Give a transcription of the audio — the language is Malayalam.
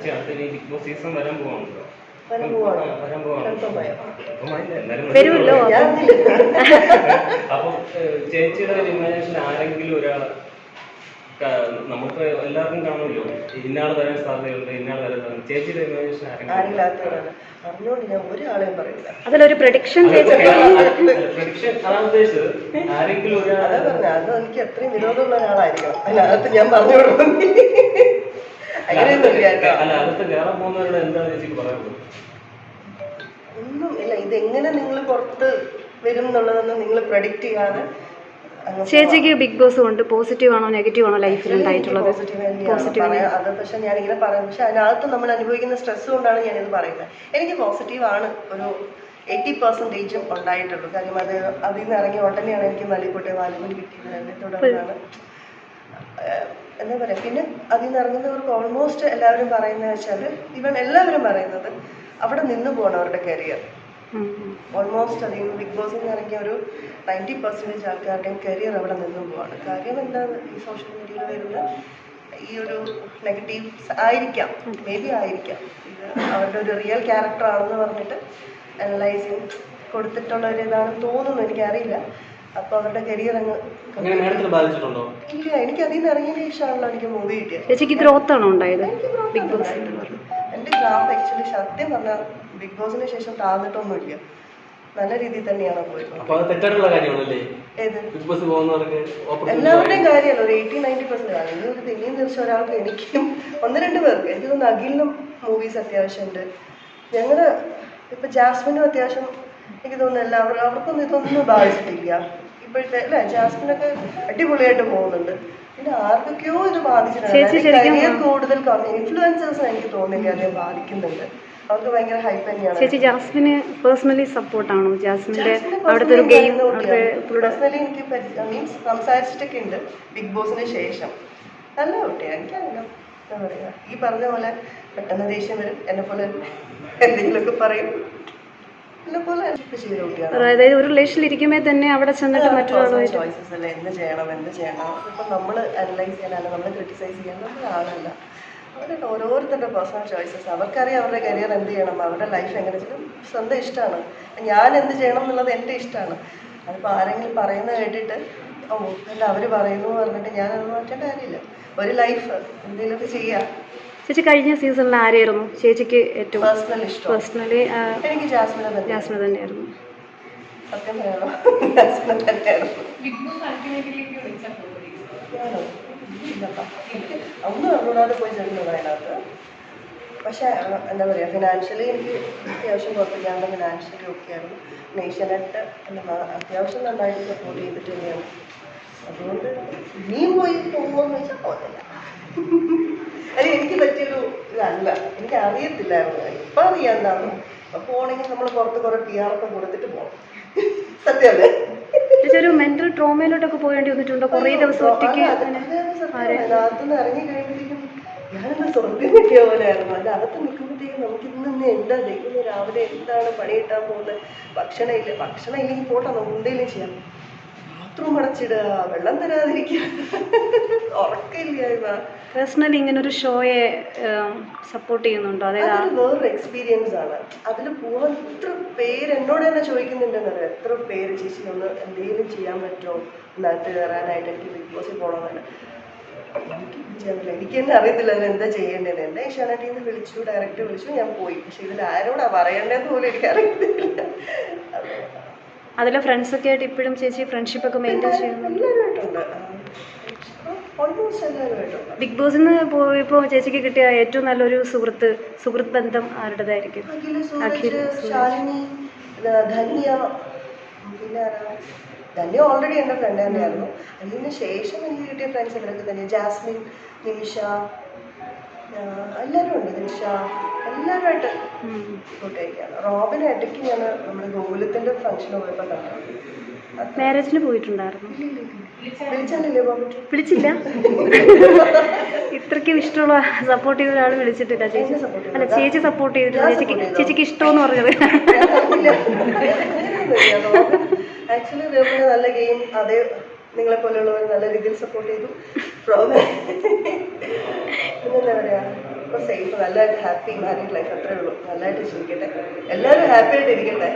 ചേച്ചി അടുത്ത ബിഗ് ബോസ് സീസൺ വരാൻ പോവാണല്ലോ. വരുമല്ലോ. അപ്പൊ ചേച്ചിയുടെ ഒരു ഇമാജിനേഷൻ ആരെങ്കിലും ഒരാൾ നമുക്ക് എല്ലാവർക്കും കാണുമല്ലോ, ഇന്നാൾ വരാൻ സാധ്യതയുണ്ട്, ഇന്നാൾ വരാൻ സാധ്യത. ചേച്ചിയുടെ ഇമാജിനേഷൻ അതിലൊരു പ്രഡിക്ഷൻ പ്രഡിക്ഷൻ അതാണ് ഉദ്ദേശിച്ചത്. ആരെങ്കിലും ഒരാൾ അത് എനിക്ക് അത്രയും വിരോധമുള്ള ഒരാളായിരിക്കണം അതിനകത്ത് ഞാൻ പറഞ്ഞു കൊടുക്കും. അല്ല അകത്ത് കയറാൻ പോകുന്നവരോട് എന്താണ് ചേച്ചിക്ക് പറയാനുള്ളത്? ഒന്നും ഇല്ല. ഇതെങ്ങനെ നിങ്ങൾ പുറത്ത് വരും എന്നുള്ളതൊന്നും നിങ്ങൾ പ്രഡിക്റ്റ് ചെയ്യാതെ. ചേച്ചിക്ക് ബിഗ് ബോസ് കൊണ്ട് പോസിറ്റീവ് ആണോ നെഗറ്റീവ് ആണോ ലൈഫിൽ ഉണ്ടായിട്ടുള്ളത്? പോസിറ്റീവ്. അത് പക്ഷെ ഞാനിങ്ങനെ പറയാം, പക്ഷെ അതിനകത്ത് നമ്മൾ അനുഭവിക്കുന്ന സ്ട്രെസ് കൊണ്ടാണ് ഞാനിത് പറയുന്നത്. എനിക്ക് പോസിറ്റീവ് ആണ് ഒരു 80% ഉണ്ടായിട്ടുള്ളൂ. കാര്യം അതിൽ നിന്ന് ഇറങ്ങി ഉടനെയാണ് എനിക്ക് മല്ലിക്കോട്ടെ വാലുകുലി കിട്ടിയത്. എന്നെ തുടർന്നാണ് എന്താ പറയുക. പിന്നെ അതിൽ നിന്ന് ഇറങ്ങുന്നവർക്ക് ഓൾമോസ്റ്റ് എല്ലാവരും പറയുന്നത് വെച്ചാൽ എല്ലാവരും പറയുന്നത് അവിടെ നിന്ന് പോകണം അവരുടെ കരിയർ. ഓൾമോസ്റ്റ് അതിൽ നിന്ന് ബിഗ് ബോസിൽ നിന്ന് ഇറങ്ങിയ ഒരു 90% ആൾക്കാരുടെയും കരിയർ അവിടെ നിന്നും പോവാണ്. കാര്യം എന്താണ്, ഈ സോഷ്യൽ മീഡിയയിൽ വരുന്ന ഈ ഒരു നെഗറ്റീവ്സ് ആയിരിക്കാം, മേ ബി ആയിരിക്കാം. ഇത് അവരുടെ ഒരു റിയൽ ക്യാരക്ടർ ആണെന്ന് പറഞ്ഞിട്ട് അനലൈസിങ് കൊടുത്തിട്ടുള്ള ഒരു ഇതാണെന്ന് തോന്നുന്നു, എനിക്കറിയില്ല. അപ്പൊ അവരുടെ കരിയർ അങ്ങ് ബാധിച്ചിട്ടുണ്ടോ? ഇല്ല, എനിക്ക് അതിൽ നിന്ന് ഇറങ്ങിയ ശേഷമാണല്ലോ എനിക്ക് മൂവി കിട്ടിയത്. ചേച്ചിക്ക് ഗ്രോത്ത് ആണോ ഉണ്ടായത്? ബിഗ് ബോസ് എൻ്റെ ഗ്രാഫ് ആക്ച്വലി സത്യം പറഞ്ഞാൽ ബിഗ് ബോസിന് ശേഷം താഴ്ന്നിട്ടൊന്നുമില്ല, നല്ല രീതിയിൽ തന്നെയാണ് പോയത്. എല്ലാവരുടെയും കാര്യമല്ല, ഒരു 80-90% ആണ്. ഇത് ഒരു തെളിയും തീർച്ച ഒരാൾക്ക്, എനിക്കും 1-2 പേർക്ക്, എനിക്ക് തോന്നുന്നു അഖിലിനും മൂവീസ് അത്യാവശ്യമുണ്ട്. ഞങ്ങള് ഇപ്പൊ ജാസ്മിനും അത്യാവശ്യം എനിക്ക് തോന്നുന്നില്ല, അവർക്കൊന്നും ഇതൊന്നും ബാധിച്ചിട്ടില്ല ഇപ്പോഴത്തെ അല്ലേ. ജാസ്മിനൊക്കെ അടിപൊളിയായിട്ട് പോകുന്നുണ്ട്. പിന്നെ ആർക്കൊക്കെയോ ഇത് ബാധിച്ചിട്ടുണ്ട്. കൂടുതൽ ഇൻഫ്ലുവൻസേഴ്സ് എനിക്ക് തോന്നുന്നില്ല അതേ ബാധിക്കുന്നുണ്ട്. അവർക്ക് ഭയങ്കര ഹൈപ്പ് തന്നെയാണ്. ചേച്ചി ജാസ്മിന് പേഴ്സണലി സപ്പോർട്ടാണോ? ജാസ്മിന്റെ അവിടുത്തെ ഒരു ഗെയിം പേഴ്സണലി എനിക്ക് മീൻസ് സംസാരിച്ചിട്ടൊക്കെ ഉണ്ട് ബിഗ് ബോസിന് ശേഷം. നല്ല കുട്ടിയാണ്, എനിക്കറിയാം. എന്താ പറയുക, ഈ പറഞ്ഞ പോലെ പെട്ടെന്ന് ദേഷ്യം വരും, എന്നെ പോലെ എന്തെങ്കിലുമൊക്കെ പറയും. അതായത് ഒരു റിലേഷനിൽ ഇരിക്കുമ്പോൾ തന്നെ അവിടെ ചെന്നിട്ട് മറ്റൊരാളായിട്ട് ചോയ്സസ് അല്ലേ, എന്ത് ചെയ്യണം ഇപ്പം നമ്മൾ അനലൈസ് ചെയ്യാനല്ല, നമ്മൾ ക്രിട്ടിസൈസ് ചെയ്യാൻ നമ്മൾ ആളല്ല. അവരുടെ ഓരോരുത്തരുടെ പേഴ്സണൽ ചോയ്സസ്, അവർക്കറിയാം അവരുടെ കരിയർ എന്ത് ചെയ്യണം, അവരുടെ ലൈഫ് എങ്ങനെ ചെയ്യണം, സ്വന്തം ഇഷ്ടമാണ്. ഞാൻ എന്ത് ചെയ്യണം എന്നുള്ളത് എൻ്റെ ഇഷ്ടമാണ്. അതിപ്പോൾ ആരെങ്കിലും പറയുന്നത് കേട്ടിട്ട് ഓ അല്ല അവർ പറയുന്നു പറഞ്ഞിട്ട് ഞാനത് മാറ്റേണ്ട കാര്യമില്ല. ഒരു ലൈഫ് എന്തെങ്കിലുമൊക്കെ ചെയ്യാം. ചേച്ചി കഴിഞ്ഞ സീസണിൽ ആരെയായിരുന്നു ചേച്ചിക്ക് ഏറ്റവും പേഴ്സണലി? എനിക്ക് ജാസ്മിനെ തന്നെയായിരുന്നു. സത്യം പറയണോ, ജാസ്മിനെ തന്നെയായിരുന്നു. ഒന്നും അറിഞ്ഞൂടാതെ പോയി ചെല്ലുന്നത് അതിനകത്ത്. പക്ഷെ എന്താ പറയുക, ഫിനാൻഷ്യലി എനിക്ക് അത്യാവശ്യം കുഴപ്പമില്ലാണ്ട് ഫിനാൻഷ്യലി ഒക്കെ ആയിരുന്നു. ഏഷ്യാനെറ്റ് അത്യാവശ്യം നന്നായിട്ട് സപ്പോർട്ട് ചെയ്തിട്ട് തന്നെയാണ്. അതുകൊണ്ട് ഇനിയും പോകുമോയെന്ന് വെച്ചാൽ പോകുന്നില്ല. അല്ല എനിക്ക് പറ്റിയൊരു ഇതല്ല, എനിക്ക് അറിയത്തില്ലായിരുന്നു. ഇപ്പം അറിയാം എന്താണ്. അപ്പം പോകണമെങ്കിൽ നമ്മൾ പുറത്ത് കുറേ PR ഒക്കെ കൊടുത്തിട്ട് പോകണം. സത്യമല്ലേ? ഒരു മെന്റൽ ട്രോമയിലോട്ടൊക്കെ പോകേണ്ടി വന്നിട്ടുണ്ടോ കുറേ ദിവസം ഒറ്റയ്ക്ക്? അതിനകത്തുനിന്ന് ഇറങ്ങി കഴിയുമ്പോഴത്തേക്കും ഞാനെന്താ സ്വർഗം കിട്ടിയ പോലെയായിരുന്നു. അതിൻ്റെ അകത്ത് നിൽക്കുമ്പോഴത്തേക്കും നമുക്കിന്ന് എന്താ ദൈവം രാവിലെ എന്താണ് പണി കിട്ടാൻ പോകുന്നത്. ഭക്ഷണം ഇല്ലെങ്കിൽ പോട്ടെ, നമുക്ക് എന്തെങ്കിലും ചെയ്യാം. ബാത്റൂം അടച്ചിടുക, വെള്ളം തരാതിരിക്കുക, ഉറക്കില്ല. പേഴ്സണലി ഇങ്ങനെ ഒരു ഷോയെ സപ്പോർട്ട് ചെയ്യുന്നുണ്ടോ? അതായത് വേറൊരു എക്സ്പീരിയൻസ് ആണ്. അതിൽ പോകാൻ എത്ര പേര് എന്നോട് തന്നെ ചോദിക്കുന്നുണ്ടെന്നറിയാം. എത്ര പേര് ചേച്ചി ഒന്ന് എന്തെങ്കിലും ചെയ്യാൻ പറ്റുമോ നാട്ടിൽ കയറാനായിട്ട്, എനിക്ക് ബിഗ് ബോസിൽ പോകണമെന്നല്ല. എനിക്ക് തന്നെ അറിയത്തില്ല അതിന് എന്താ ചെയ്യേണ്ടത്. എന്നെ ഏഷ്യാനെറ്റിൽ നിന്ന് വിളിച്ചു, ഡയറക്റ്റ് വിളിച്ചു, ഞാൻ പോയി. പക്ഷെ ഇതിൽ ആരോടാ പറയേണ്ടതെന്ന് പോലും എനിക്ക് അറിയത്തില്ല. അതിലെ ഫ്രണ്ട്സൊക്കെ ആയിട്ട് ഇപ്പോഴും ചേച്ചി ഫ്രണ്ട്ഷിപ്പ് ഒക്കെ മെയിൻറ്റെയിൻ ചെയ്യുന്നു? എല്ലാവരുമായിട്ടുണ്ട്, ഓൾമോസ്റ്റ് എല്ലാവരുമായിട്ടുണ്ട്. ബിഗ് ബോസിൽ നിന്ന് പോയപ്പോൾ ചേച്ചിക്ക് കിട്ടിയ ഏറ്റവും നല്ലൊരു സുഹൃത്ത് ബന്ധം ആരുടേതായിരിക്കും? അഖിൽ, ശാലിനി, ധന്യ. പിന്നെ ധന്യ ഓൾറെഡി എൻ്റെ ഫ്രണ്ട് തന്നെയായിരുന്നു. അതിന് ശേഷം എനിക്ക് കിട്ടിയ ഫ്രണ്ട്സ് ഇവരൊക്കെ തന്നെ. ജാസ്മിൻ, നിമിഷ, എല്ലാവരും ഉണ്ട്. നിമിഷ എല്ലാവരുമായിട്ട് കൂട്ടുകാരിയാണ്. റോബിനെ ഇടയ്ക്ക് ഞാൻ നമ്മുടെ ഗോകുലത്തിൻ്റെ ഫംഗ്ഷന് പോയപ്പോൾ കണ്ടു. മാരേജിന് പോയിട്ടുണ്ടായിരുന്നു? വിളിച്ചാലല്ലേ പോകാൻ പറ്റും? വിളിച്ചില്ല. ഇത്രയ്ക്കും ഇഷ്ടമുള്ള സപ്പോർട്ട് ചെയ്ത ഒരാൾ വിളിച്ചിട്ടില്ല ചേച്ചി? അല്ല ചേച്ചി സപ്പോർട്ട് ചെയ്തിട്ടില്ല. ചേച്ചിക്ക് ഇഷ്ടമെന്ന് പറഞ്ഞത് ആക്ച്വലി ഇതേപോലെ നല്ല ഗെയിം അതേ നിങ്ങളെ പോലെയുള്ളവർ നല്ല രീതിയിൽ സപ്പോർട്ട് ചെയ്തു. പിന്നെന്താ പറയുക, ഇപ്പോൾ സേഫ്, നല്ലതായിട്ട് ഹാപ്പി മാരീഡ് ലൈഫ്, അത്രേ ഉള്ളൂ. നല്ലതായിട്ട് ജീവിക്കട്ടെ, എല്ലാവരും ഹാപ്പി ആയിട്ട് ഇരിക്കട്ടെ.